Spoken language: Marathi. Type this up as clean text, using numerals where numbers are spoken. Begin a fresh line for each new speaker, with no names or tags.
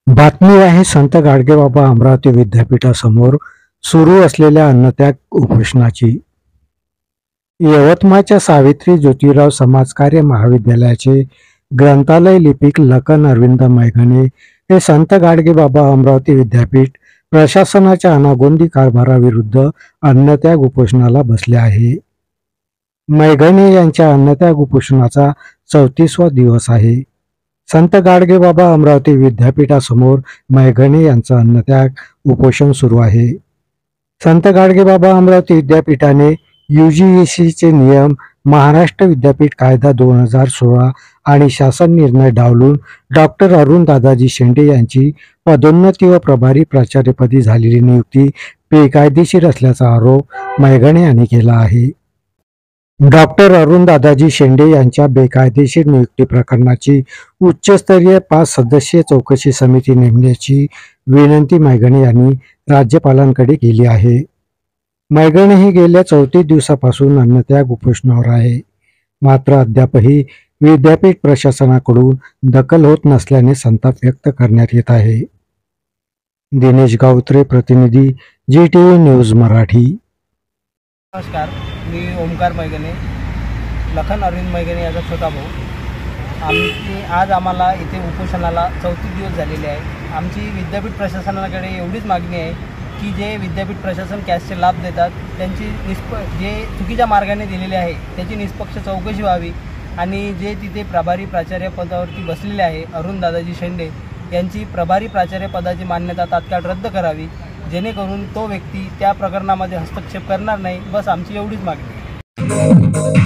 बातमी आहे संत गाडगेबाबा अमरावती विद्यापीठासमोर सुरू असलेल्या अन्नत्याग उपोषणाची। यवतमाळच्या सावित्री ज्योतिराव समाजकार्य महाविद्यालयाचे ग्रंथालय लिपिक लखन अरविंद मैघणे हे संत गाडगेबाबा अमरावती विद्यापीठ प्रशासनाच्या अनागोंदी कारभाराविरुद्ध अन्नत्याग उपोषणाला बसले आहे। मैघणे यांच्या अन्नत्याग उपोषणाचा 34वा दिवस आहे। संत गाडगेबाबा अमरावती विद्यापीठासमोर मैघणे यांचं अन्नत्याग उपोषण सुरू आहे। संत गाडगेबाबा अमरावती विद्यापीठाने UGCचे नियम, महाराष्ट्र विद्यापीठ कायदा 2016 आणि शासन निर्णय डावलून डॉक्टर अरुण दादाजी शेंडे यांची पदोन्नती व प्रभारी प्राचार्यपदी झालेली नियुक्ती बेकायदेशीर असल्याचा आरोप मैघणे यांनी केला आहे। डॉक्टर अरुण दादाजी शेंडे यांच्या बेकायदेशीर नियुक्ती प्रकरणाची उच्चस्तरीय 5 सदस्यीय चौकशी समिती नेमण्याची विनंती मैघणे यांनी राज्यपालांकडे केली आहे। मैघणे हे गेल्या 34 दिवसापासून अन्नत्याग उपोषणावर आहे, मात्र अद्यापही विद्यापीठ प्रशासनाकडून दखल होत नसल्याने संताप व्यक्त करण्यात येत आहे। दिनेश गावत्रे, प्रतिनिधी GTV न्यूज मराठी।
नमस्कार, मी ओमकार मैघणे, लखन अरविंद मैघणे याचा छोटा भाऊ। आज आम्हाला इथे उपोषणाला 34 दिवस झालेले आहे। आमची विद्यापीठ प्रशासनाकडे एवढीच मागणी आहे की जे विद्यापीठ प्रशासन कॅशचे लाभ देतात त्यांची जे चुकीच्या मार्गाने दिलेले आहे त्याची निष्पक्ष चौकशी व्हावी आणि जे तिथे प्रभारी प्राचार्य पदावरती बसलेले आहे अरुण दादाजी शेंडे यांची प्रभारी प्राचार्य पदाची मान्यता तात्काळ रद्द करावी, जेणेकरून तो व्यक्ती त्या प्रकरणामध्ये हस्तक्षेप करणार नाही। बस आमची एवढीच मागणी आहे।